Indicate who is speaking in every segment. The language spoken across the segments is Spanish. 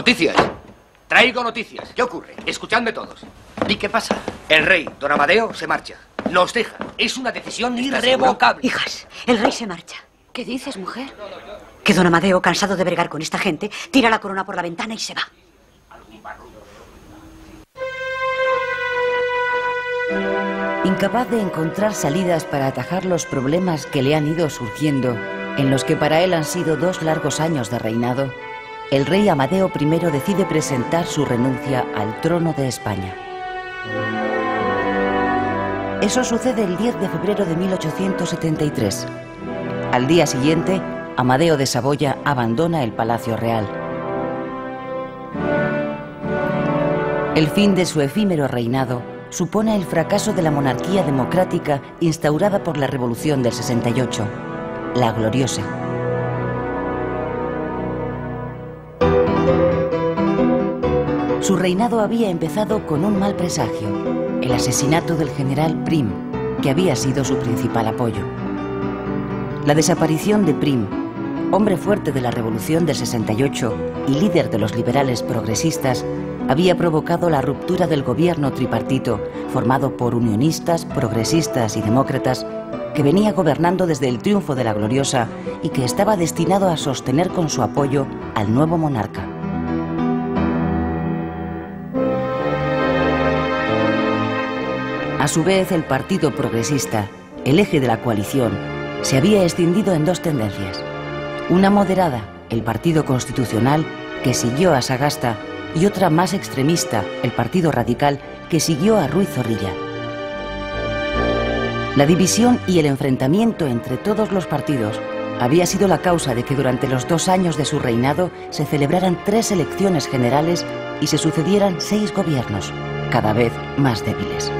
Speaker 1: Noticias. Traigo noticias. ¿Qué ocurre? Escuchadme todos. ¿Y qué pasa? El rey, don Amadeo, se marcha. Nos deja. Es una decisión irrevocable.
Speaker 2: Hijas, el rey se marcha.
Speaker 3: ¿Qué dices, mujer?
Speaker 2: Que don Amadeo, cansado de bregar con esta gente, tira la corona por la ventana y se va.
Speaker 4: Incapaz de encontrar salidas para atajar los problemas que le han ido surgiendo, en los que para él han sido 2 largos años de reinado, el rey Amadeo I decide presentar su renuncia al trono de España. Eso sucede el 10 de febrero de 1873. Al día siguiente, Amadeo de Saboya abandona el Palacio Real. El fin de su efímero reinado supone el fracaso de la monarquía democrática instaurada por la Revolución del 68, la Gloriosa. Su reinado había empezado con un mal presagio, el asesinato del general Prim, que había sido su principal apoyo. La desaparición de Prim, hombre fuerte de la Revolución del 68 y líder de los liberales progresistas, había provocado la ruptura del gobierno tripartito, formado por unionistas, progresistas y demócratas, que venía gobernando desde el triunfo de la Gloriosa y que estaba destinado a sostener con su apoyo al nuevo monarca. A su vez, el Partido Progresista, el eje de la coalición, se había escindido en 2 tendencias. Una moderada, el Partido Constitucional, que siguió a Sagasta, y otra más extremista, el Partido Radical, que siguió a Ruiz Zorrilla. La división y el enfrentamiento entre todos los partidos había sido la causa de que durante los 2 años de su reinado se celebraran 3 elecciones generales y se sucedieran 6 gobiernos, cada vez más débiles.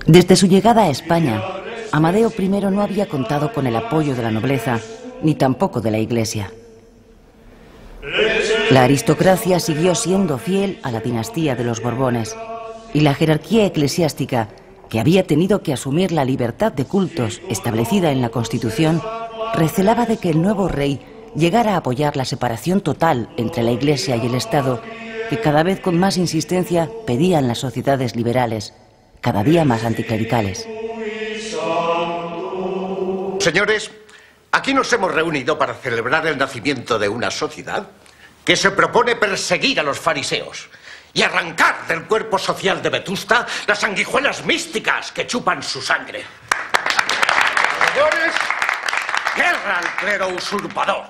Speaker 4: Desde su llegada a España, Amadeo I no había contado con el apoyo de la nobleza, ni tampoco de la Iglesia. La aristocracia siguió siendo fiel a la dinastía de los Borbones, y la jerarquía eclesiástica, que había tenido que asumir la libertad de cultos establecida en la Constitución, recelaba de que el nuevo rey llegara a apoyar la separación total entre la Iglesia y el Estado, que cada vez con más insistencia pedían las sociedades liberales, cada día más anticlericales.
Speaker 5: Señores, aquí nos hemos reunido para celebrar el nacimiento de una sociedad que se propone perseguir a los fariseos y arrancar del cuerpo social de Vetusta las sanguijuelas místicas que chupan su sangre. Señores, guerra al clero usurpador,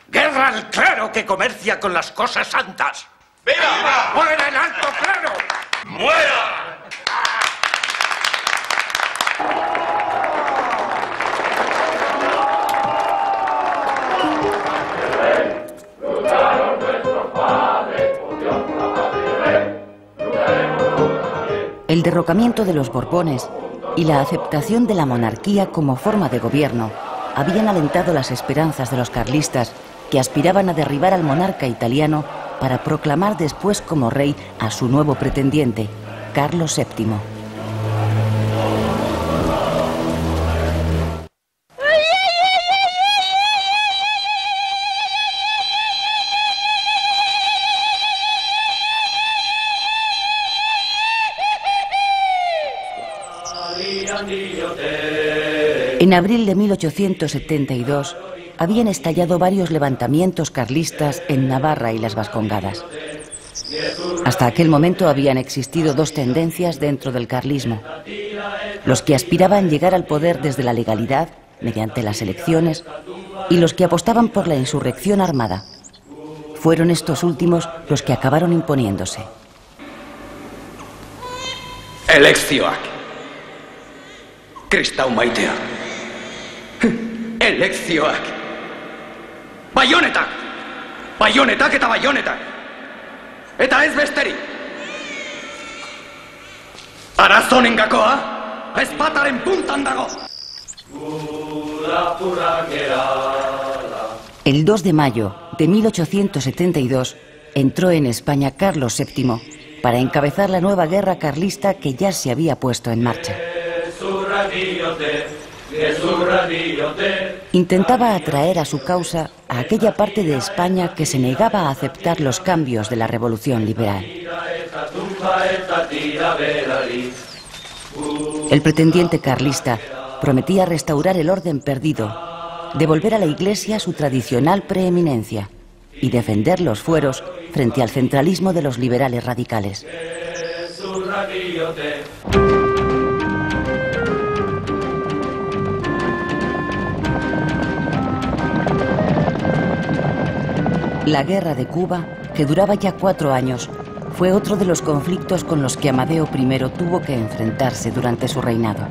Speaker 5: guerra al clero que comercia con las cosas santas. ¡Viva! ¡Muera el alto clero! ¡Muera!
Speaker 4: El derrocamiento de los Borbones y la aceptación de la monarquía como forma de gobierno habían alentado las esperanzas de los carlistas, que aspiraban a derribar al monarca italiano para proclamar después como rey a su nuevo pretendiente, Carlos VII. En abril de 1872 habían estallado varios levantamientos carlistas en Navarra y las Vascongadas. Hasta aquel momento habían existido 2 tendencias dentro del carlismo: los que aspiraban a llegar al poder desde la legalidad, mediante las elecciones, y los que apostaban por la insurrección armada. Fueron estos últimos los que acabaron imponiéndose.
Speaker 1: Elekzioak. Kristau maitea. Elekzioak. Baionetak! Baionetak eta baionetak! Eta ez besterik! Arazonen gakoa, ezpataren puntan dago!
Speaker 4: El 2 de mayo de 1872 entró en España Carlos VII, para encabezar la nueva guerra carlista que ya se había puesto en marcha. Intentaba atraer a su causa a aquella parte de España que se negaba a aceptar los cambios de la revolución liberal. El pretendiente carlista prometía restaurar el orden perdido, devolver a la Iglesia su tradicional preeminencia y defender los fueros frente al centralismo de los liberales radicales. La guerra de Cuba, que duraba ya 4 años, fue otro de los conflictos con los que Amadeo I tuvo que enfrentarse durante su reinado.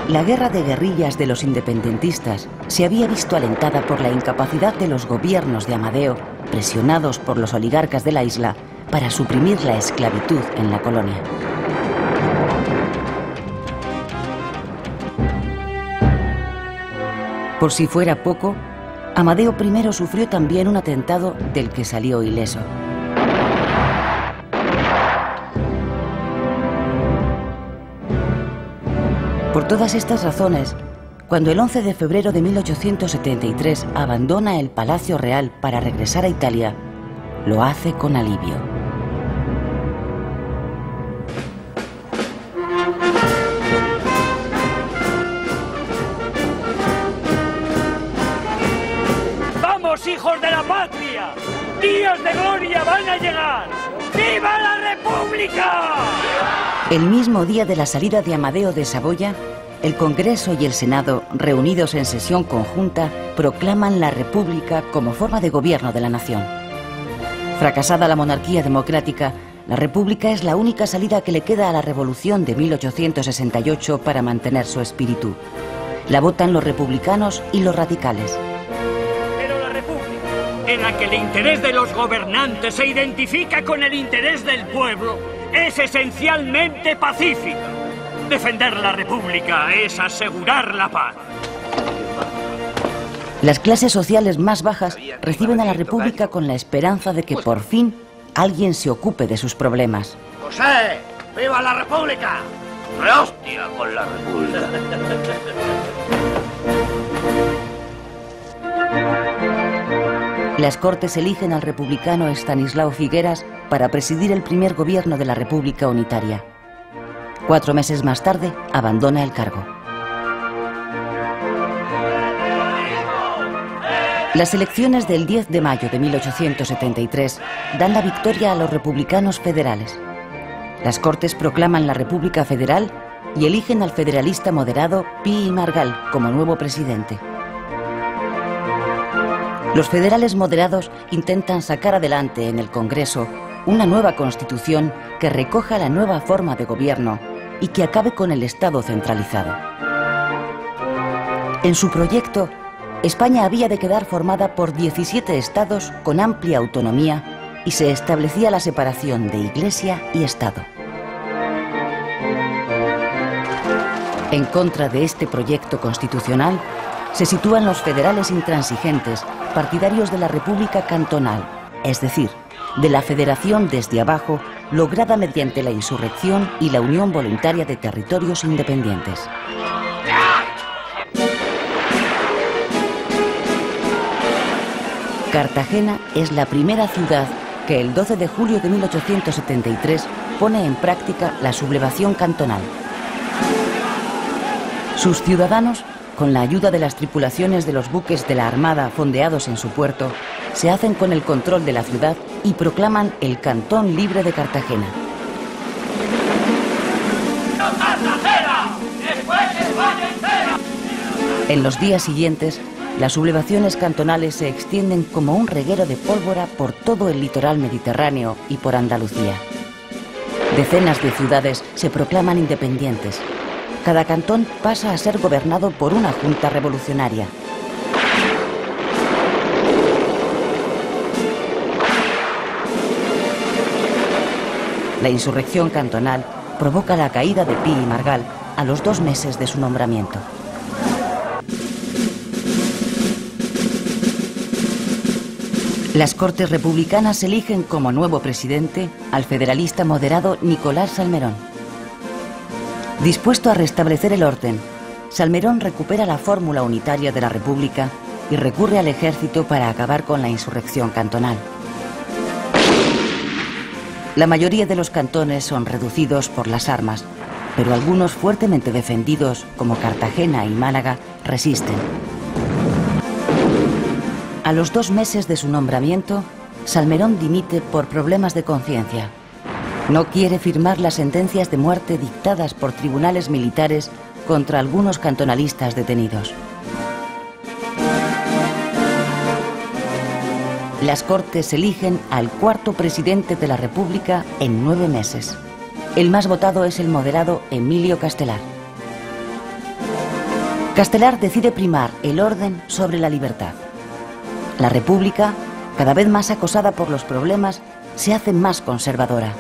Speaker 4: La guerra de guerrillas de los independentistas se había visto alentada por la incapacidad de los gobiernos de Amadeo, presionados por los oligarcas de la isla, para suprimir la esclavitud en la colonia. Por si fuera poco, Amadeo I sufrió también un atentado del que salió ileso. Por todas estas razones, cuando el 11 de febrero de 1873 abandona el Palacio Real para regresar a Italia, lo hace con alivio.
Speaker 3: ¡Vamos, hijos de la patria! ¡Días de gloria van a llegar! ¡Viva la República!
Speaker 4: El mismo día de la salida de Amadeo de Saboya, el Congreso y el Senado, reunidos en sesión conjunta, proclaman la República como forma de gobierno de la nación. Fracasada la monarquía democrática, la República es la única salida que le queda a la Revolución de 1868 para mantener su espíritu. La votan los republicanos y los radicales.
Speaker 3: Pero la República, en la que el interés de los gobernantes se identifica con el interés del pueblo, es esencialmente pacífica. Defender la República es asegurar la paz.
Speaker 4: Las clases sociales más bajas reciben a la República con la esperanza de que por fin alguien se ocupe de sus problemas.
Speaker 1: ¡José! ¡Viva la República! ¡Rehostia con la República!
Speaker 4: Las Cortes eligen al republicano Estanislao Figueras para presidir el primer gobierno de la República Unitaria. 4 meses más tarde, abandona el cargo. Las elecciones del 10 de mayo de 1873 dan la victoria a los republicanos federales. Las Cortes proclaman la República Federal y eligen al federalista moderado Pi y Margall como nuevo presidente. Los federales moderados intentan sacar adelante en el Congreso una nueva constitución que recoja la nueva forma de gobierno y que acabe con el Estado centralizado. En su proyecto, España había de quedar formada por 17 estados con amplia autonomía y se establecía la separación de Iglesia y Estado. En contra de este proyecto constitucional, se sitúan los federales intransigentes, partidarios de la República Cantonal, es decir, de la federación desde abajo, lograda mediante la insurrección y la unión voluntaria de territorios independientes. Cartagena es la primera ciudad que el 12 de julio de 1873 pone en práctica la sublevación cantonal. Sus ciudadanos, con la ayuda de las tripulaciones de los buques de la Armada fondeados en su puerto, se hacen con el control de la ciudad y proclaman el Cantón Libre de Cartagena. En los días siguientes, las sublevaciones cantonales se extienden como un reguero de pólvora por todo el litoral mediterráneo y por Andalucía. Decenas de ciudades se proclaman independientes. Cada cantón pasa a ser gobernado por una junta revolucionaria. La insurrección cantonal provoca la caída de Pi y Margall a los 2 meses de su nombramiento. Las Cortes republicanas eligen como nuevo presidente al federalista moderado Nicolás Salmerón. Dispuesto a restablecer el orden, Salmerón recupera la fórmula unitaria de la República y recurre al ejército para acabar con la insurrección cantonal. La mayoría de los cantones son reducidos por las armas, pero algunos fuertemente defendidos, como Cartagena y Málaga, resisten. A los 2 meses de su nombramiento, Salmerón dimite por problemas de conciencia. No quiere firmar las sentencias de muerte dictadas por tribunales militares contra algunos cantonalistas detenidos. Las Cortes eligen al 4º presidente de la República en 9 meses. El más votado es el moderado Emilio Castelar. Castelar decide primar el orden sobre la libertad. La República, cada vez más acosada por los problemas, se hace más conservadora.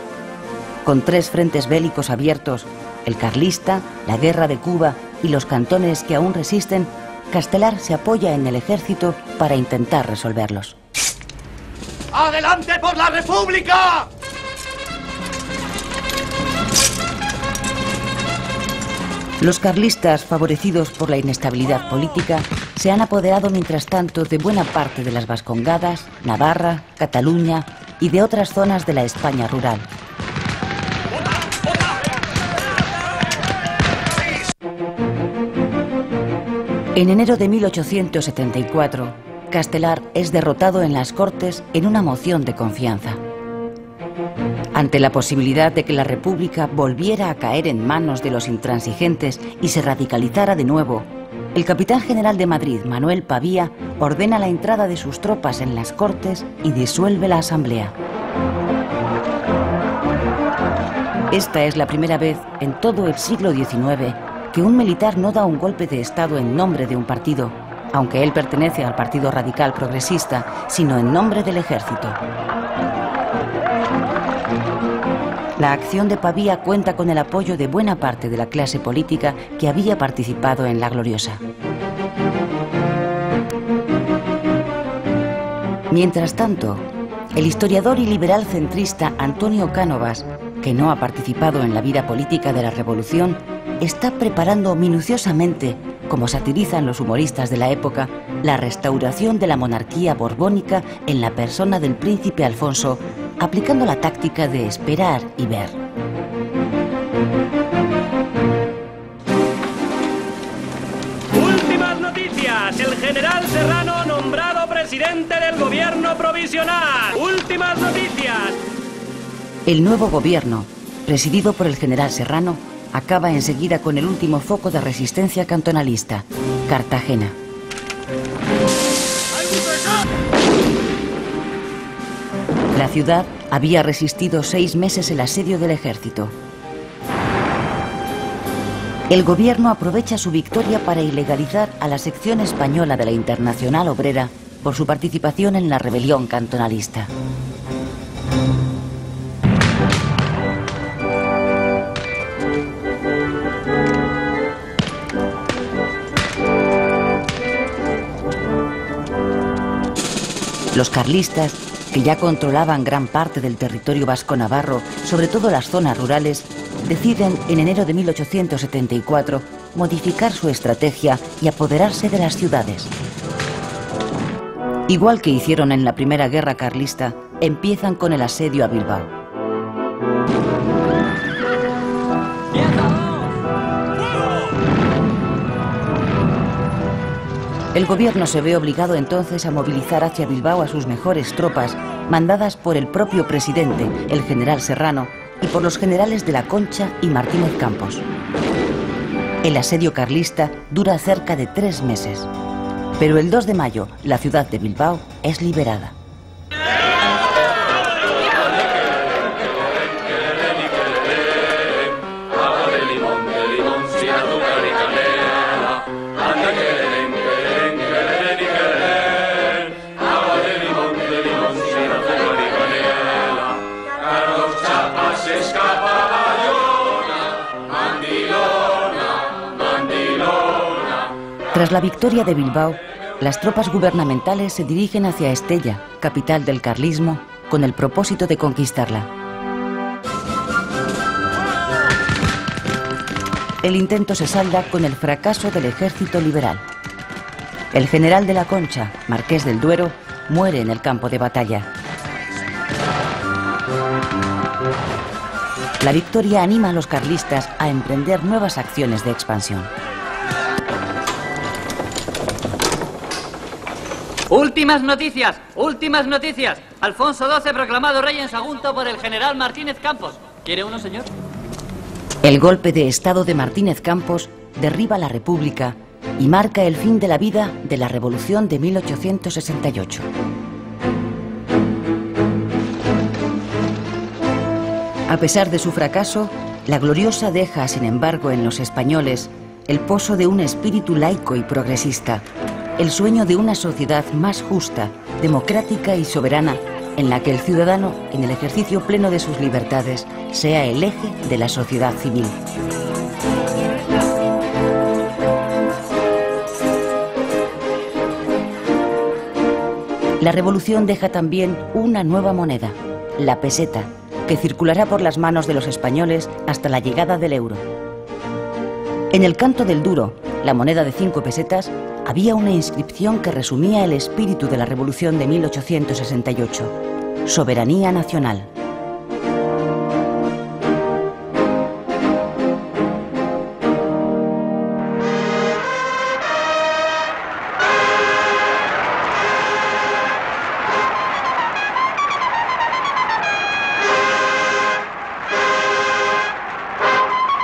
Speaker 4: Con 3 frentes bélicos abiertos, el carlista, la guerra de Cuba y los cantones que aún resisten, Castelar se apoya en el ejército para intentar resolverlos.
Speaker 1: ¡Adelante por la República!
Speaker 4: Los carlistas, favorecidos por la inestabilidad política, se han apoderado mientras tanto de buena parte de las Vascongadas, Navarra, Cataluña y de otras zonas de la España rural. En enero de 1874, Castelar es derrotado en las Cortes en una moción de confianza. Ante la posibilidad de que la República volviera a caer en manos de los intransigentes y se radicalizara de nuevo, el capitán general de Madrid, Manuel Pavía, ordena la entrada de sus tropas en las Cortes y disuelve la Asamblea. Esta es la primera vez en todo el siglo XIX que un militar no da un golpe de Estado en nombre de un partido, aunque él pertenece al Partido Radical Progresista, sino en nombre del ejército. La acción de Pavía cuenta con el apoyo de buena parte de la clase política que había participado en la Gloriosa. Mientras tanto, el historiador y liberal centrista Antonio Cánovas, que no ha participado en la vida política de la Revolución, está preparando minuciosamente, como satirizan los humoristas de la época, la restauración de la monarquía borbónica en la persona del príncipe Alfonso, aplicando la táctica de esperar y ver.
Speaker 6: Últimas noticias. El general Serrano nombrado presidente del gobierno provisional. Últimas noticias.
Speaker 4: El nuevo gobierno, presidido por el general Serrano, acaba enseguida con el último foco de resistencia cantonalista, Cartagena. La ciudad había resistido 6 meses el asedio del ejército. El gobierno aprovecha su victoria para ilegalizar a la sección española de la Internacional Obrera por su participación en la rebelión cantonalista. Los carlistas, que ya controlaban gran parte del territorio vasco-navarro, sobre todo las zonas rurales, deciden en enero de 1874 modificar su estrategia y apoderarse de las ciudades. Igual que hicieron en la Primera Guerra Carlista, empiezan con el asedio a Bilbao. El gobierno se ve obligado entonces a movilizar hacia Bilbao a sus mejores tropas, mandadas por el propio presidente, el general Serrano, y por los generales de la Concha y Martínez Campos. El asedio carlista dura cerca de 3 meses, pero el 2 de mayo la ciudad de Bilbao es liberada. Tras la victoria de Bilbao, las tropas gubernamentales se dirigen hacia Estella, capital del carlismo, con el propósito de conquistarla. El intento se salda con el fracaso del ejército liberal. El general de la Concha, marqués del Duero, muere en el campo de batalla. La victoria anima a los carlistas a emprender nuevas acciones de expansión.
Speaker 7: ¡Últimas noticias! ¡Últimas noticias! Alfonso XII proclamado rey en Sagunto por el general Martínez Campos. ¿Quiere uno, señor?
Speaker 4: El golpe de estado de Martínez Campos derriba la República y marca el fin de la vida de la Revolución de 1868. A pesar de su fracaso, la Gloriosa deja, sin embargo, en los españoles el pozo de un espíritu laico y progresista, el sueño de una sociedad más justa, democrática y soberana, en la que el ciudadano, en el ejercicio pleno de sus libertades, sea el eje de la sociedad civil. La revolución deja también una nueva moneda, la peseta, que circulará por las manos de los españoles hasta la llegada del euro. En el canto del duro, la moneda de 5 pesetas, había una inscripción que resumía el espíritu de la revolución de 1868: soberanía nacional.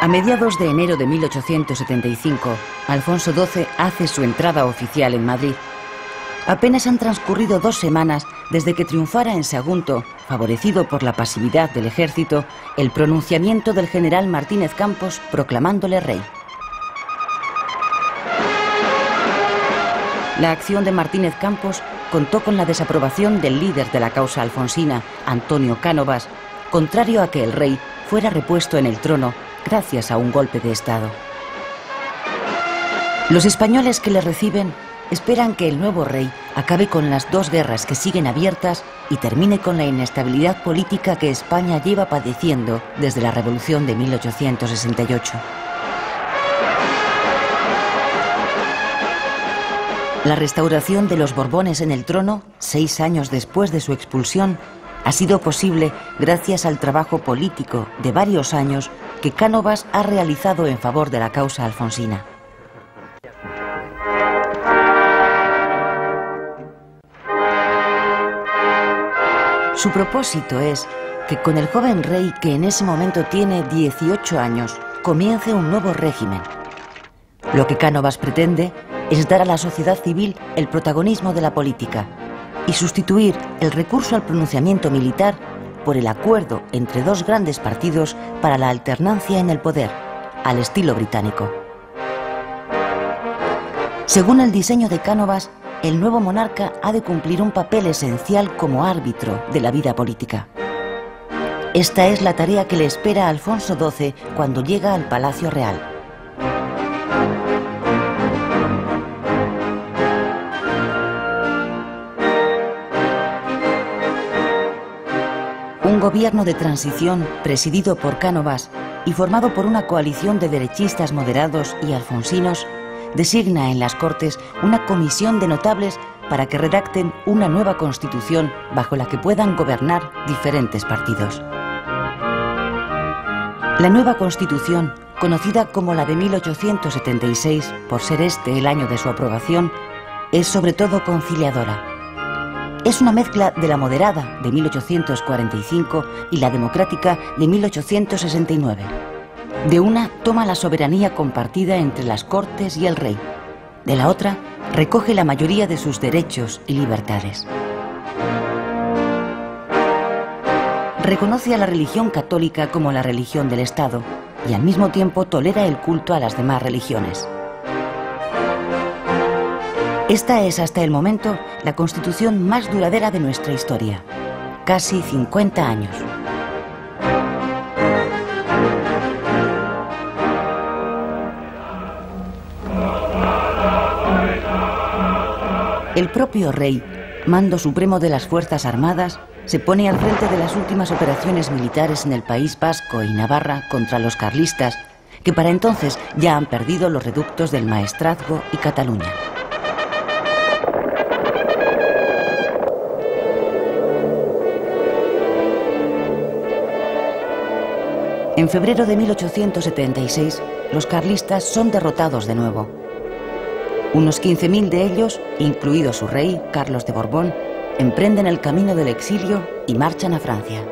Speaker 4: A mediados de enero de 1875, Alfonso XII hace su entrada oficial en Madrid. Apenas han transcurrido 2 semanas desde que triunfara en Sagunto, favorecido por la pasividad del ejército, el pronunciamiento del general Martínez Campos proclamándole rey. La acción de Martínez Campos contó con la desaprobación del líder de la causa alfonsina, Antonio Cánovas, contrario a que el rey fuera repuesto en el trono gracias a un golpe de Estado. Los españoles que le reciben esperan que el nuevo rey acabe con las 2 guerras que siguen abiertas y termine con la inestabilidad política que España lleva padeciendo desde la Revolución de 1868. La restauración de los Borbones en el trono, 6 años después de su expulsión, ha sido posible gracias al trabajo político de varios años que Cánovas ha realizado en favor de la causa alfonsina. Su propósito es que con el joven rey, que en ese momento tiene 18 años, comience un nuevo régimen. Lo que Cánovas pretende es dar a la sociedad civil el protagonismo de la política y sustituir el recurso al pronunciamiento militar por el acuerdo entre 2 grandes partidos para la alternancia en el poder, al estilo británico. Según el diseño de Cánovas, el nuevo monarca ha de cumplir un papel esencial como árbitro de la vida política. Esta es la tarea que le espera a Alfonso XII cuando llega al Palacio Real. Un gobierno de transición presidido por Cánovas y formado por una coalición de derechistas moderados y alfonsinos designa en las Cortes una comisión de notables para que redacten una nueva constitución bajo la que puedan gobernar diferentes partidos. La nueva constitución, conocida como la de 1876 por ser este el año de su aprobación, es sobre todo conciliadora. Es una mezcla de la moderada de 1845 y la democrática de 1869. De una toma la soberanía compartida entre las Cortes y el rey. De la otra recoge la mayoría de sus derechos y libertades. Reconoce a la religión católica como la religión del Estado y al mismo tiempo tolera el culto a las demás religiones. Esta es hasta el momento la constitución más duradera de nuestra historia. Casi 50 años. El propio rey, mando supremo de las Fuerzas Armadas, se pone al frente de las últimas operaciones militares en el País Vasco y Navarra contra los carlistas, que para entonces ya han perdido los reductos del Maestrazgo y Cataluña. En febrero de 1876, los carlistas son derrotados de nuevo. Unos 15.000 de ellos, incluido su rey, Carlos de Borbón, emprenden el camino del exilio y marchan a Francia.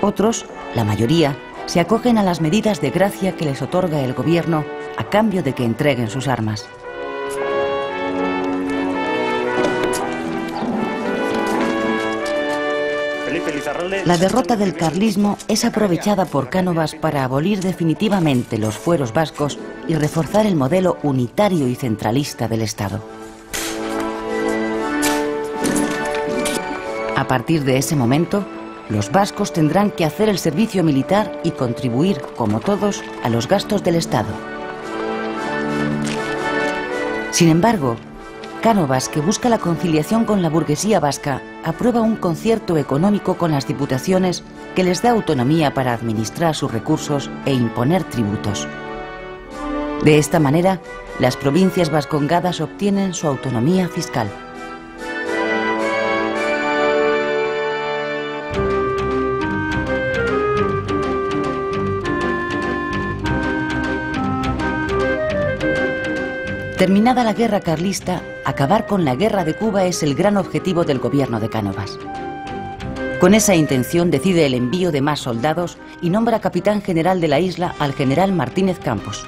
Speaker 4: Otros, la mayoría, se acogen a las medidas de gracia que les otorga el gobierno a cambio de que entreguen sus armas. La derrota del carlismo es aprovechada por Cánovas para abolir definitivamente los fueros vascos y reforzar el modelo unitario y centralista del Estado. A partir de ese momento, los vascos tendrán que hacer el servicio militar y contribuir, como todos, a los gastos del Estado. Sin embargo, Cánovas, que busca la conciliación con la burguesía vasca, aprueba un concierto económico con las diputaciones que les da autonomía para administrar sus recursos e imponer tributos. De esta manera, las provincias vascongadas obtienen su autonomía fiscal. Terminada la guerra carlista, acabar con la guerra de Cuba es el gran objetivo del gobierno de Cánovas. Con esa intención decide el envío de más soldados y nombra capitán general de la isla al general Martínez Campos.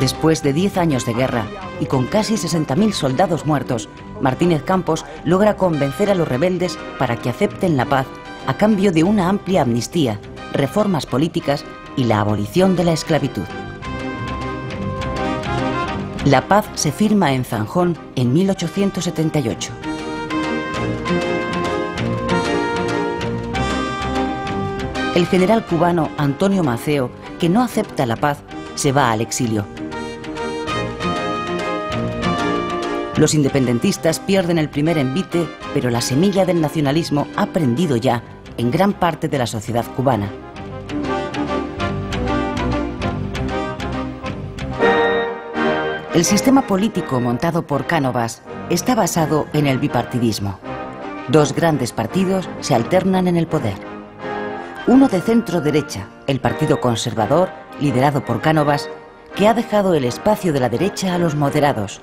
Speaker 4: Después de 10 años de guerra y con casi 60.000 soldados muertos, Martínez Campos logra convencer a los rebeldes para que acepten la paz a cambio de una amplia amnistía, reformas políticas y la abolición de la esclavitud. La paz se firma en Zanjón en 1878. El general cubano Antonio Maceo, que no acepta la paz, se va al exilio. Los independentistas pierden el primer envite, pero la semilla del nacionalismo ha prendido ya en gran parte de la sociedad cubana. El sistema político montado por Cánovas está basado en el bipartidismo. Dos grandes partidos se alternan en el poder. Uno de centro-derecha, el Partido Conservador, liderado por Cánovas, que ha dejado el espacio de la derecha a los moderados,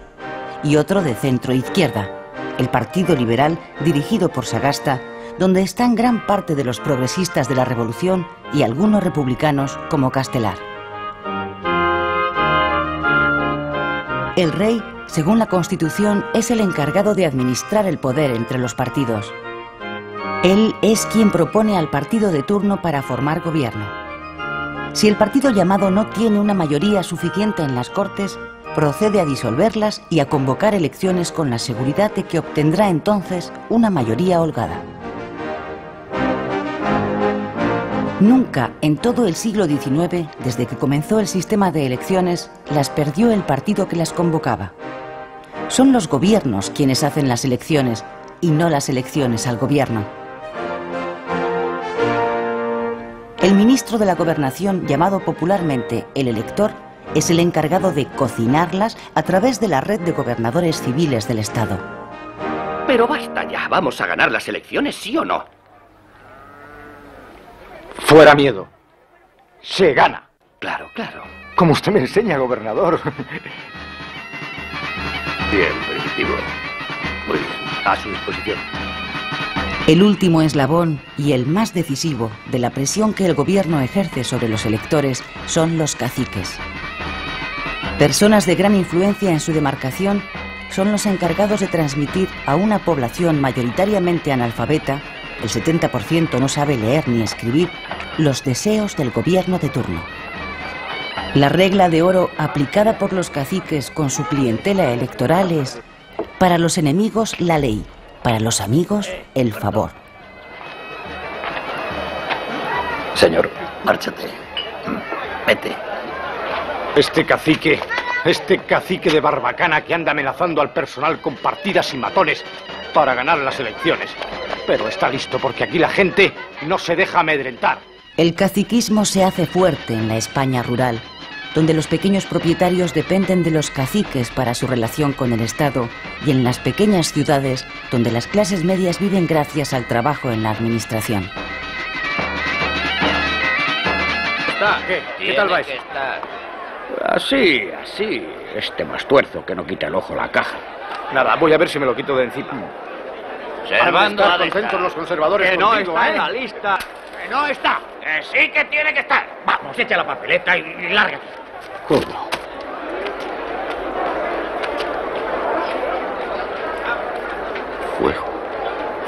Speaker 4: y otro de centro-izquierda, el Partido Liberal, dirigido por Sagasta, donde están gran parte de los progresistas de la Revolución y algunos republicanos como Castelar. El rey, según la Constitución, es el encargado de administrar el poder entre los partidos. Él es quien propone al partido de turno para formar gobierno. Si el partido llamado no tiene una mayoría suficiente en las Cortes, procede a disolverlas y a convocar elecciones con la seguridad de que obtendrá entonces una mayoría holgada. Nunca en todo el siglo XIX, desde que comenzó el sistema de elecciones, las perdió el partido que las convocaba. Son los gobiernos quienes hacen las elecciones y no las elecciones al gobierno. El ministro de la Gobernación, llamado popularmente el elector, es el encargado de cocinarlas a través de la red de gobernadores civiles del Estado.
Speaker 1: Pero basta ya, ¿vamos a ganar las elecciones, sí o no?
Speaker 8: Fuera miedo. Se gana.
Speaker 1: Claro, claro.
Speaker 8: Como usted me enseña, gobernador.
Speaker 1: Bien, primitivo. Muy bien. A su disposición.
Speaker 4: El último eslabón y el más decisivo de la presión que el gobierno ejerce sobre los electores son los caciques. Personas de gran influencia en su demarcación son los encargados de transmitir a una población mayoritariamente analfabeta, el 70% no sabe leer ni escribir, los deseos del gobierno de turno. La regla de oro aplicada por los caciques con su clientela electoral es: para los enemigos la ley, Para los amigos, el favor.
Speaker 8: Señor, márchate. Vete. Este cacique de Barbacana que anda amenazando al personal con partidas y matones para ganar las elecciones. Pero está listo porque aquí la gente no se deja amedrentar.
Speaker 4: El caciquismo se hace fuerte en la España rural, donde los pequeños propietarios dependen de los caciques para su relación con el Estado, y en las pequeñas ciudades, donde las clases medias viven gracias al trabajo en la administración.
Speaker 8: ¿Qué tal vais? Así. Este mastuerzo que no quita el ojo a la caja. Nada, voy a ver si me lo quito de encima.
Speaker 3: Servando
Speaker 8: ¿Están contentos los conservadores
Speaker 3: que no
Speaker 8: contigo,
Speaker 3: está en la lista.
Speaker 1: ¡Que no está! ¡Que sí que tiene que estar! Vamos, echa la papeleta y lárgate.
Speaker 8: ¿Cómo?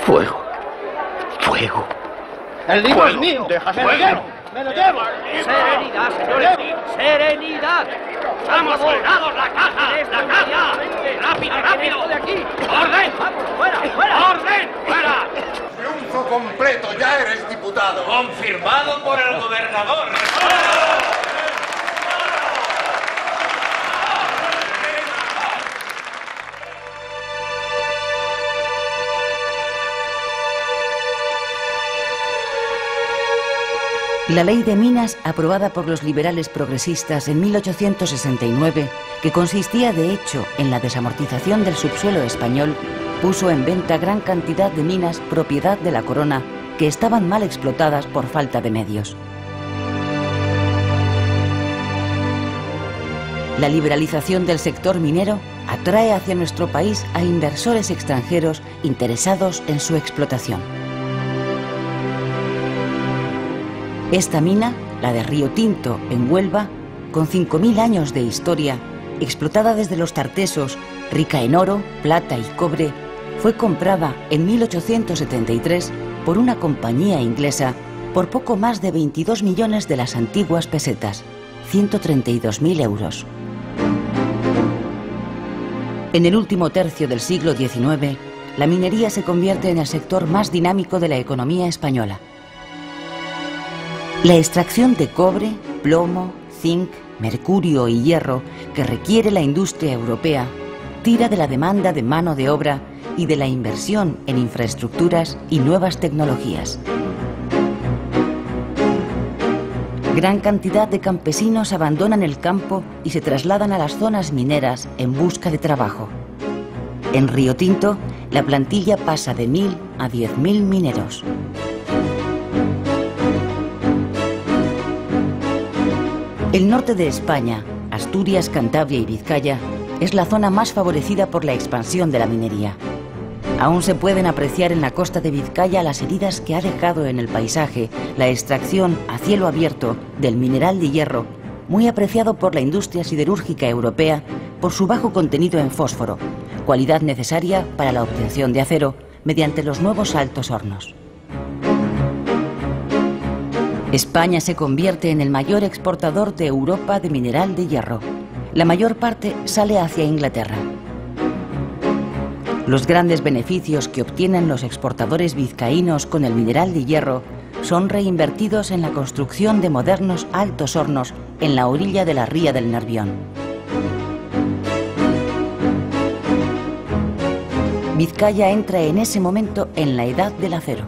Speaker 8: Fuego.
Speaker 1: ¡El libro es mío!
Speaker 3: ¡Déjame
Speaker 1: ¡Me lo llevo!
Speaker 3: Serenidad, señores. Serenidad. ¡Vamos, soldados! ¡La caja! ¡La caja! ¡Rápido! ¡De aquí! ¡Orden! ¡Vamos, fuera! ¡Orden! ¡Fuera!
Speaker 5: Triunfo completo, ya eres diputado.
Speaker 6: Confirmado por el gobernador.
Speaker 4: La ley de minas, aprobada por los liberales progresistas en 1869, que consistía de hecho en la desamortización del subsuelo español, puso en venta gran cantidad de minas propiedad de la corona que estaban mal explotadas por falta de medios. La liberalización del sector minero atrae hacia nuestro país a inversores extranjeros interesados en su explotación. Esta mina, la de Río Tinto, en Huelva, con 5.000 años de historia, explotada desde los Tartesos, rica en oro, plata y cobre, fue comprada en 1873 por una compañía inglesa por poco más de 22 millones de las antiguas pesetas, 132.000 euros. En el último tercio del siglo XIX, la minería se convierte en el sector más dinámico de la economía española. La extracción de cobre, plomo, zinc, mercurio y hierro que requiere la industria europea tira de la demanda de mano de obra y de la inversión en infraestructuras y nuevas tecnologías. Gran cantidad de campesinos abandonan el campo y se trasladan a las zonas mineras en busca de trabajo. En Río Tinto, la plantilla pasa de 1.000 a 10.000 mineros. El norte de España, Asturias, Cantabria y Vizcaya, es la zona más favorecida por la expansión de la minería. Aún se pueden apreciar en la costa de Vizcaya las heridas que ha dejado en el paisaje la extracción a cielo abierto del mineral de hierro, muy apreciado por la industria siderúrgica europea por su bajo contenido en fósforo, cualidad necesaria para la obtención de acero mediante los nuevos altos hornos. España se convierte en el mayor exportador de Europa de mineral de hierro. La mayor parte sale hacia Inglaterra. Los grandes beneficios que obtienen los exportadores vizcaínos con el mineral de hierro son reinvertidos en la construcción de modernos altos hornos en la orilla de la ría del Nervión. Vizcaya entra en ese momento en la edad del acero.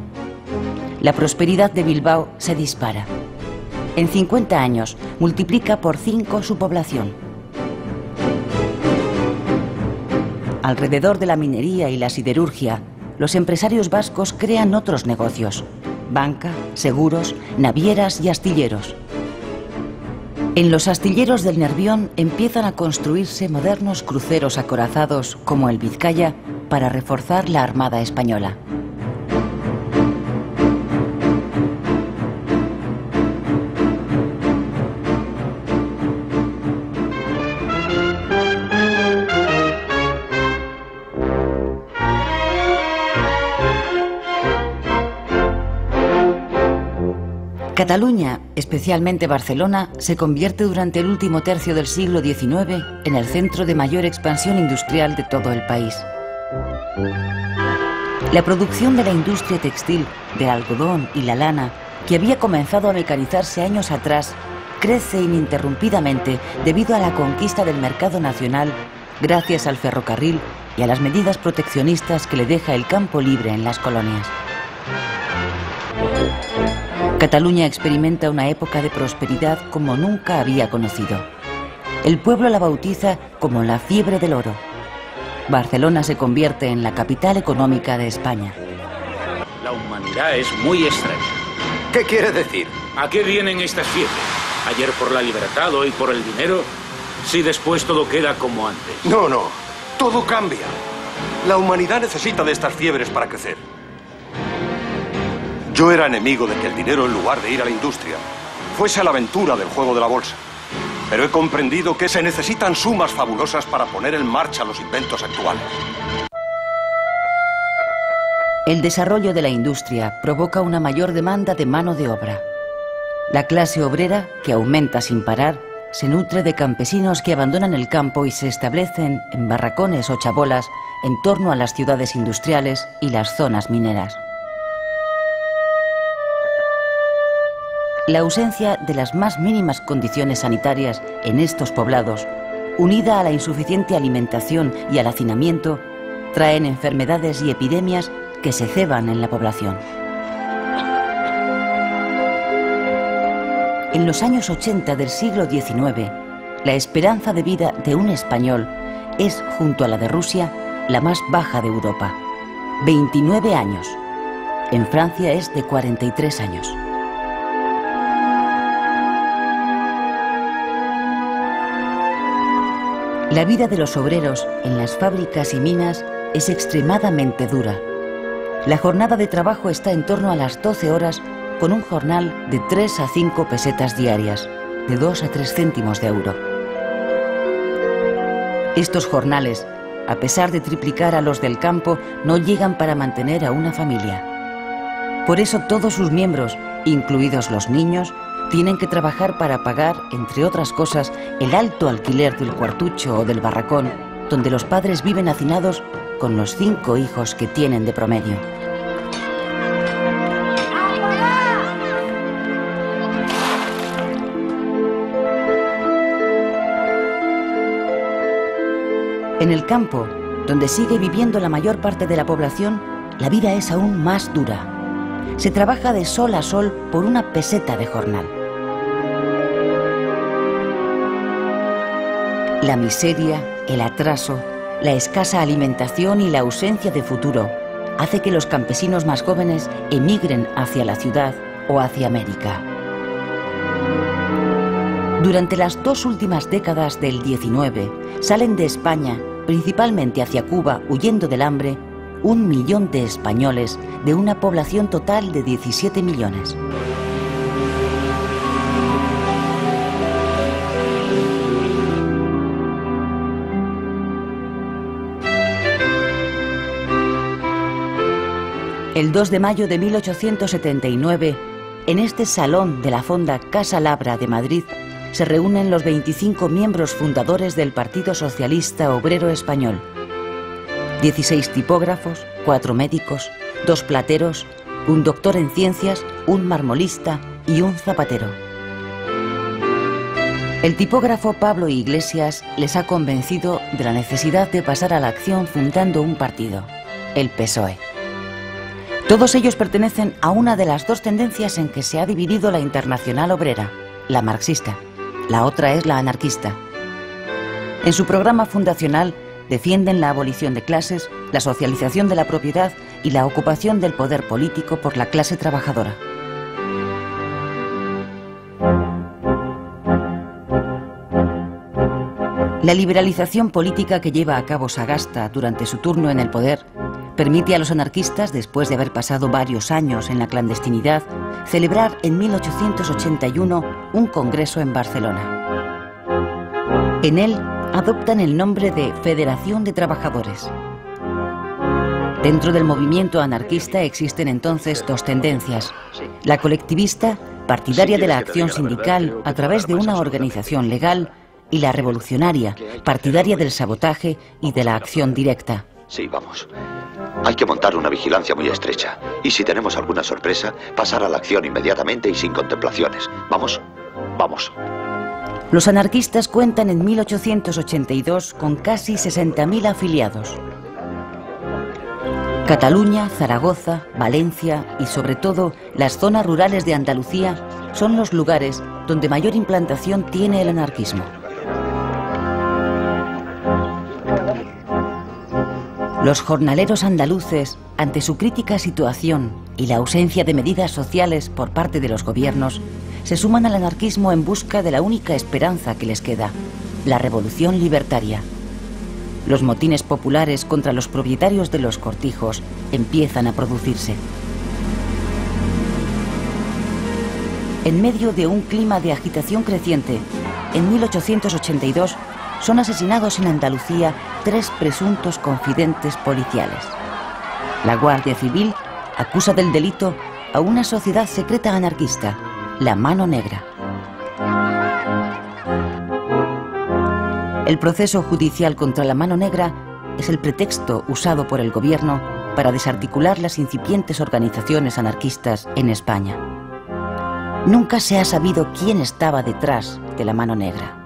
Speaker 4: La prosperidad de Bilbao se dispara. En 50 años multiplica por 5 su población. Alrededor de la minería y la siderurgia, los empresarios vascos crean otros negocios: banca, seguros, navieras y astilleros. En los astilleros del Nervión empiezan a construirse modernos cruceros acorazados como el Vizcaya para reforzar la Armada española. Cataluña, especialmente Barcelona, se convierte durante el último tercio del siglo XIX en el centro de mayor expansión industrial de todo el país. La producción de la industria textil, del algodón y la lana, que había comenzado a mecanizarse años atrás, crece ininterrumpidamente debido a la conquista del mercado nacional, gracias al ferrocarril y a las medidas proteccionistas que le deja el campo libre en las colonias. Cataluña experimenta una época de prosperidad como nunca había conocido. El pueblo la bautiza como la fiebre del oro. Barcelona se convierte en la capital económica de España.
Speaker 9: La humanidad es muy extraña.
Speaker 8: ¿Qué quiere decir?
Speaker 9: ¿A qué vienen estas fiebres? ¿Ayer por la libertad, hoy por el dinero? Si después todo queda como antes.
Speaker 8: No, no. Todo cambia. La humanidad necesita de estas fiebres para crecer. Yo era enemigo de que el dinero, en lugar de ir a la industria, fuese a la aventura del juego de la bolsa. Pero he comprendido que se necesitan sumas fabulosas para poner en marcha los inventos actuales.
Speaker 4: El desarrollo de la industria provoca una mayor demanda de mano de obra. La clase obrera, que aumenta sin parar, se nutre de campesinos que abandonan el campo y se establecen en barracones o chabolas en torno a las ciudades industriales y las zonas mineras. La ausencia de las más mínimas condiciones sanitarias en estos poblados, unida a la insuficiente alimentación y al hacinamiento, traen enfermedades y epidemias que se ceban en la población. En los años 80 del siglo XIX, la esperanza de vida de un español es, junto a la de Rusia, la más baja de Europa. 29 años. En Francia es de 43 años. La vida de los obreros en las fábricas y minas es extremadamente dura. La jornada de trabajo está en torno a las 12 horas con un jornal de 3 a 5 pesetas diarias, de 2 a 3 céntimos de euro. Estos jornales, a pesar de triplicar a los del campo, no llegan para mantener a una familia. Por eso todos sus miembros, incluidos los niños, tienen que trabajar para pagar, entre otras cosas, el alto alquiler del cuartucho o del barracón, donde los padres viven hacinados con los 5 hijos que tienen de promedio. En el campo, donde sigue viviendo la mayor parte de la población, la vida es aún más dura. Se trabaja de sol a sol por una peseta de jornal. La miseria, el atraso, la escasa alimentación y la ausencia de futuro hace que los campesinos más jóvenes emigren hacia la ciudad o hacia América. Durante las 2 últimas décadas del XIX salen de España, principalmente hacia Cuba, huyendo del hambre, 1 millón de españoles de una población total de 17 millones. El 2 de mayo de 1879, en este salón de la Fonda Casa Labra de Madrid, se reúnen los 25 miembros fundadores del Partido Socialista Obrero Español. 16 tipógrafos, 4 médicos, 2 plateros, un doctor en ciencias, un marmolista y un zapatero. El tipógrafo Pablo Iglesias les ha convencido de la necesidad de pasar a la acción fundando un partido, el PSOE. Todos ellos pertenecen a una de las 2 tendencias en que se ha dividido la Internacional Obrera, la marxista. La otra es la anarquista. En su programa fundacional defienden la abolición de clases, la socialización de la propiedad y la ocupación del poder político por la clase trabajadora. La liberalización política que lleva a cabo Sagasta durante su turno en el poder permite a los anarquistas, después de haber pasado varios años en la clandestinidad, celebrar en 1881 un congreso en Barcelona. En él adoptan el nombre de Federación de Trabajadores. Dentro del movimiento anarquista existen entonces 2 tendencias: la colectivista, partidaria de la acción sindical a través de una organización legal, y la revolucionaria, partidaria del sabotaje y de la acción directa.
Speaker 10: Sí, vamos. Hay que montar una vigilancia muy estrecha. Y si tenemos alguna sorpresa, pasar a la acción inmediatamente y sin contemplaciones. ¿Vamos? Vamos.
Speaker 4: Los anarquistas cuentan en 1882 con casi 60.000 afiliados. Cataluña, Zaragoza, Valencia y sobre todo las zonas rurales de Andalucía son los lugares donde mayor implantación tiene el anarquismo. Los jornaleros andaluces, ante su crítica situación y la ausencia de medidas sociales por parte de los gobiernos, se suman al anarquismo en busca de la única esperanza que les queda, la revolución libertaria. Los motines populares contra los propietarios de los cortijos empiezan a producirse. En medio de un clima de agitación creciente, en 1882 son asesinados en Andalucía 3 presuntos confidentes policiales. La Guardia Civil acusa del delito a una sociedad secreta anarquista, la Mano Negra. El proceso judicial contra la Mano Negra es el pretexto usado por el gobierno para desarticular las incipientes organizaciones anarquistas en España. Nunca se ha sabido quién estaba detrás de la Mano Negra.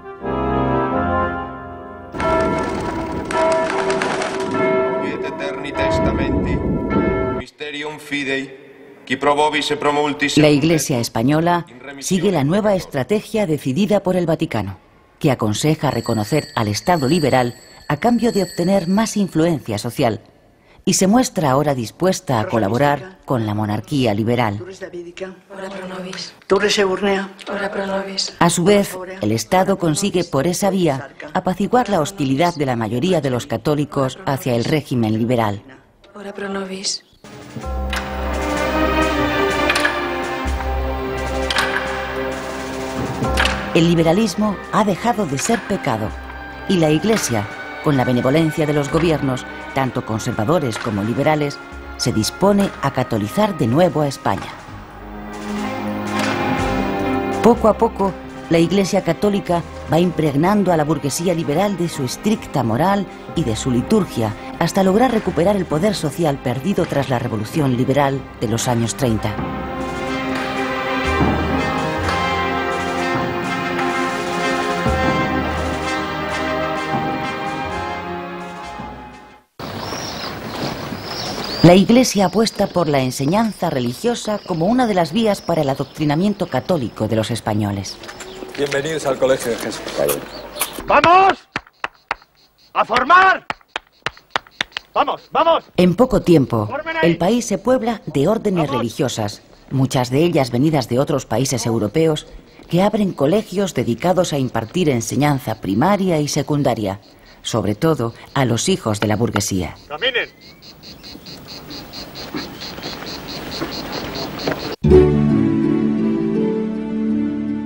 Speaker 4: La Iglesia española sigue la nueva estrategia decidida por el Vaticano, que aconseja reconocer al Estado liberal a cambio de obtener más influencia social, y se muestra ahora dispuesta a colaborar con la monarquía liberal. A su vez, el Estado consigue por esa vía apaciguar la hostilidad de la mayoría de los católicos hacia el régimen liberal. El liberalismo ha dejado de ser pecado y la Iglesia, con la benevolencia de los gobiernos, tanto conservadores como liberales, se dispone a catolizar de nuevo a España. Poco a poco, la Iglesia católica va impregnando a la burguesía liberal de su estricta moral y de su liturgia, hasta lograr recuperar el poder social perdido tras la Revolución Liberal de los años 30. La Iglesia apuesta por la enseñanza religiosa como una de las vías para el adoctrinamiento católico de los españoles.
Speaker 11: Bienvenidos al Colegio de Jesús.
Speaker 8: ¡Vamos! ¡A formar! ¡Vamos, vamos!
Speaker 4: En poco tiempo, el país se puebla de órdenes religiosas, muchas de ellas venidas de otros países europeos, que abren colegios dedicados a impartir enseñanza primaria y secundaria, sobre todo a los hijos de la burguesía.
Speaker 8: ¡Caminen!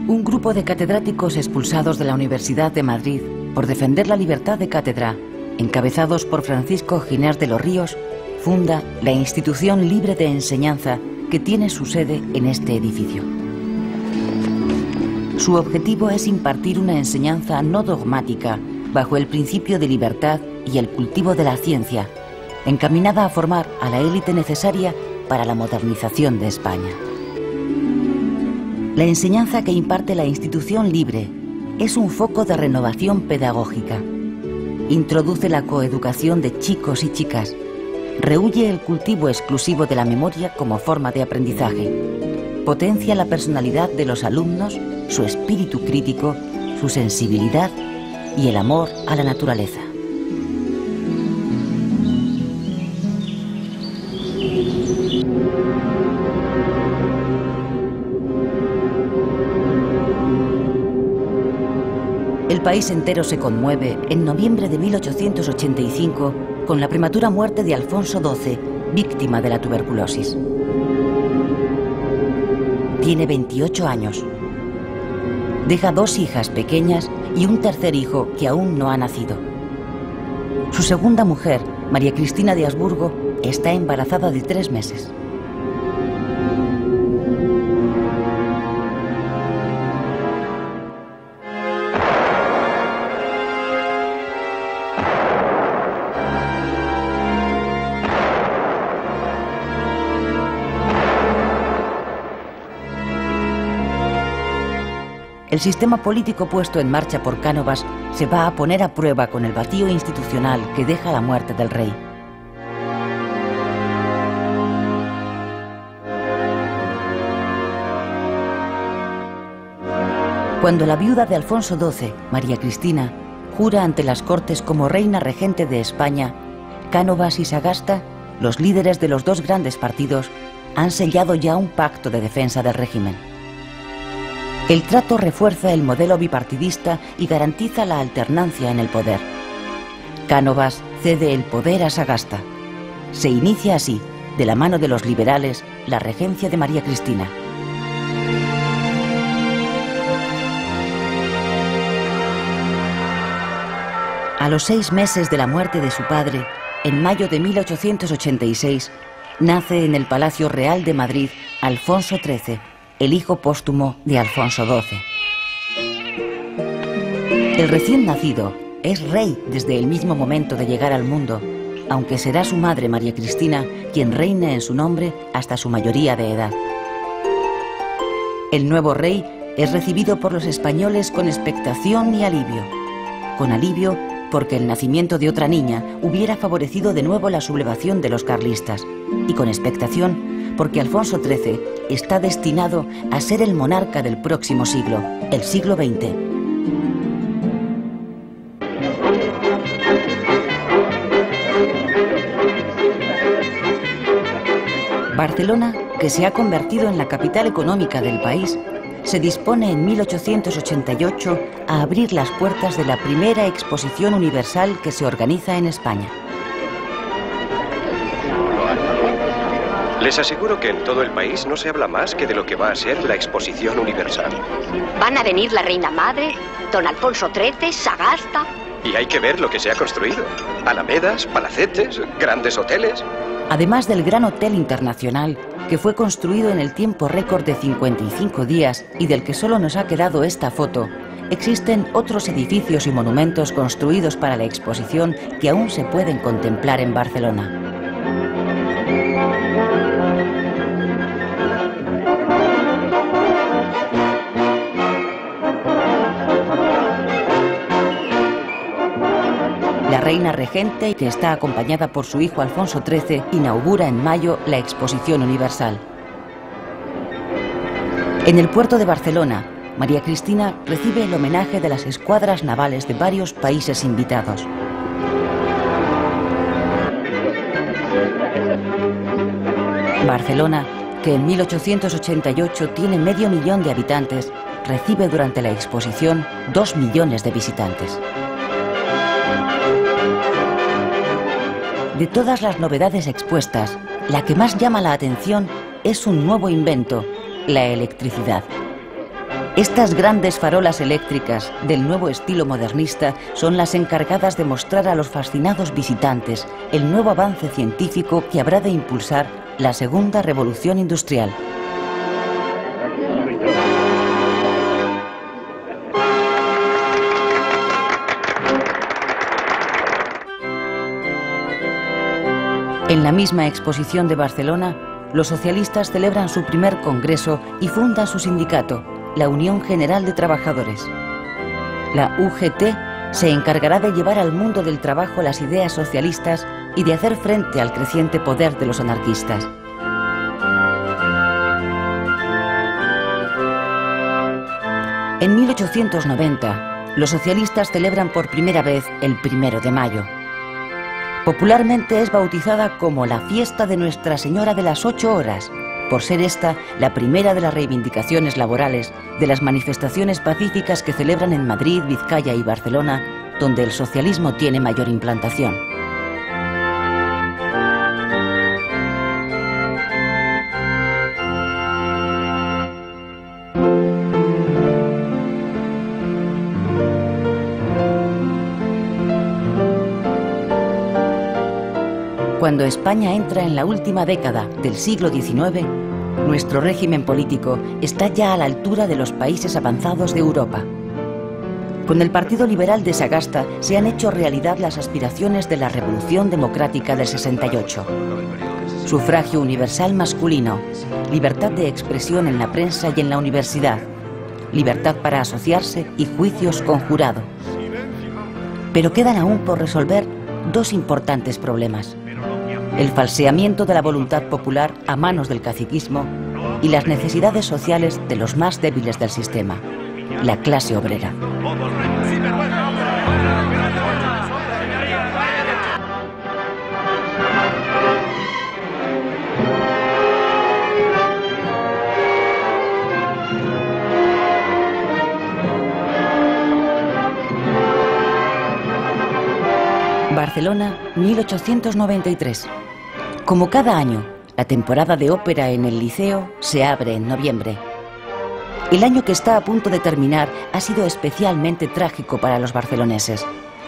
Speaker 4: Un grupo de catedráticos expulsados de la Universidad de Madrid por defender la libertad de cátedra, encabezados por Francisco Giner de los Ríos, funda la Institución Libre de Enseñanza que tiene su sede en este edificio. Su objetivo es impartir una enseñanza no dogmática bajo el principio de libertad y el cultivo de la ciencia, encaminada a formar a la élite necesaria para la modernización de España. La enseñanza que imparte la Institución Libre es un foco de renovación pedagógica. Introduce la coeducación de chicos y chicas. Rehúye el cultivo exclusivo de la memoria como forma de aprendizaje. Potencia la personalidad de los alumnos, su espíritu crítico, su sensibilidad y el amor a la naturaleza. El país entero se conmueve en noviembre de 1885 con la prematura muerte de Alfonso XII, víctima de la tuberculosis. Tiene 28 años. Deja 2 hijas pequeñas y un tercer hijo que aún no ha nacido. Su segunda mujer, María Cristina de Habsburgo, está embarazada de 3 meses. el sistema político puesto en marcha por Cánovas se va a poner a prueba con el vacío institucional que deja la muerte del rey. Cuando la viuda de Alfonso XII, María Cristina, jura ante las Cortes como reina regente de España, Cánovas y Sagasta, los líderes de los dos grandes partidos, han sellado ya un pacto de defensa del régimen. El trato refuerza el modelo bipartidista y garantiza la alternancia en el poder. Cánovas cede el poder a Sagasta. Se inicia así, de la mano de los liberales, la regencia de María Cristina. A los 6 meses de la muerte de su padre, en mayo de 1886, nace en el Palacio Real de Madrid Alfonso XIII, el hijo póstumo de Alfonso XII. El recién nacido es rey desde el mismo momento de llegar al mundo, aunque será su madre María Cristina quien reine en su nombre hasta su mayoría de edad. El nuevo rey es recibido por los españoles con expectación y alivio. Con alivio porque el nacimiento de otra niña hubiera favorecido de nuevo la sublevación de los carlistas, y con expectación porque Alfonso XIII está destinado a ser el monarca del próximo siglo, el siglo XX. Barcelona, que se ha convertido en la capital económica del país, se dispone en 1888 a abrir las puertas de la primera exposición universal que se organiza en España.
Speaker 12: Les aseguro que en todo el país no se habla más que de lo que va a ser la Exposición Universal.
Speaker 13: Van a venir la Reina Madre, don Alfonso XIII, Sagasta...
Speaker 12: Y hay que ver lo que se ha construido. Alamedas, palacetes, grandes hoteles...
Speaker 4: Además del Gran Hotel Internacional, que fue construido en el tiempo récord de 55 días y del que solo nos ha quedado esta foto, existen otros edificios y monumentos construidos para la exposición que aún se pueden contemplar en Barcelona. La reina regente, que está acompañada por su hijo Alfonso XIII, inaugura en mayo la Exposición Universal. En el puerto de Barcelona, María Cristina recibe el homenaje de las escuadras navales de varios países invitados. Barcelona, que en 1888 tiene 500.000 de habitantes, recibe durante la exposición 2 millones de visitantes. De todas las novedades expuestas, la que más llama la atención es un nuevo invento, la electricidad. Estas grandes farolas eléctricas del nuevo estilo modernista son las encargadas de mostrar a los fascinados visitantes el nuevo avance científico que habrá de impulsar la segunda revolución industrial. En la misma exposición de Barcelona, los socialistas celebran su primer congreso y fundan su sindicato, la Unión General de Trabajadores. La UGT se encargará de llevar al mundo del trabajo las ideas socialistas y de hacer frente al creciente poder de los anarquistas. En 1890, los socialistas celebran por primera vez el 1 de mayo. Popularmente es bautizada como la fiesta de Nuestra Señora de las 8 horas, por ser esta la primera de las reivindicaciones laborales de las manifestaciones pacíficas que celebran en Madrid, Vizcaya y Barcelona, donde el socialismo tiene mayor implantación. Cuando España entra en la última década del siglo XIX, nuestro régimen político está ya a la altura de los países avanzados de Europa. Con el Partido Liberal de Sagasta se han hecho realidad las aspiraciones de la Revolución Democrática del 68. Sufragio universal masculino, libertad de expresión en la prensa y en la universidad, libertad para asociarse y juicios con jurado. Pero quedan aún por resolver dos importantes problemas: el falseamiento de la voluntad popular a manos del caciquismo y las necesidades sociales de los más débiles del sistema, la clase obrera. Barcelona, 1893. Como cada año, la temporada de ópera en el Liceo se abre en noviembre. El año que está a punto de terminar ha sido especialmente trágico para los barceloneses.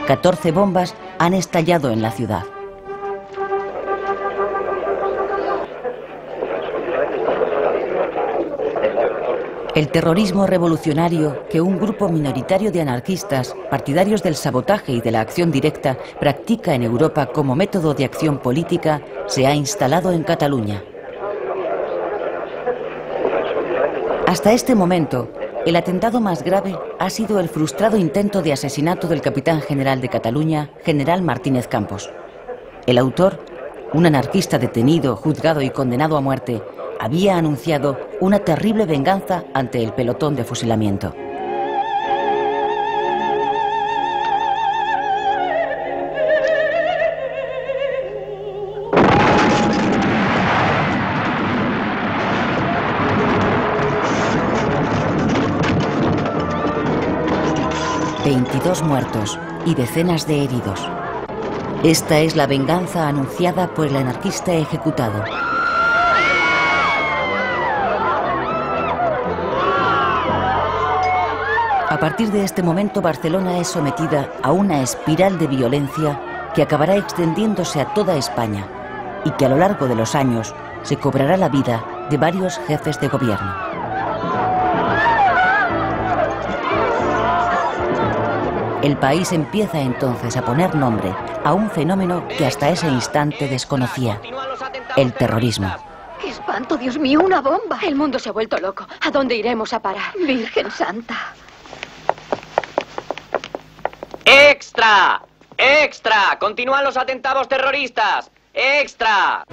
Speaker 4: 14 bombas han estallado en la ciudad. El terrorismo revolucionario que un grupo minoritario de anarquistas, partidarios del sabotaje y de la acción directa, practica en Europa como método de acción política, se ha instalado en Cataluña. Hasta este momento, el atentado más grave ha sido el frustrado intento de asesinato del capitán general de Cataluña, general Martínez Campos. El autor, un anarquista detenido, juzgado y condenado a muerte, había anunciado una terrible venganza ante el pelotón de fusilamiento. ...22 muertos y decenas de heridos. Esta es la venganza anunciada por el anarquista ejecutado. A partir de este momento, Barcelona es sometida a una espiral de violencia que acabará extendiéndose a toda España y que a lo largo de los años se cobrará la vida de varios jefes de gobierno. El país empieza entonces a poner nombre a un fenómeno que hasta ese instante desconocía: el terrorismo.
Speaker 13: ¡Qué espanto, Dios mío! ¡Una bomba! El mundo se ha vuelto loco. ¿A dónde iremos a parar? Virgen Santa.
Speaker 14: ¡Extra! ¡Extra! ¡Continúan los atentados terroristas! ¡Extra!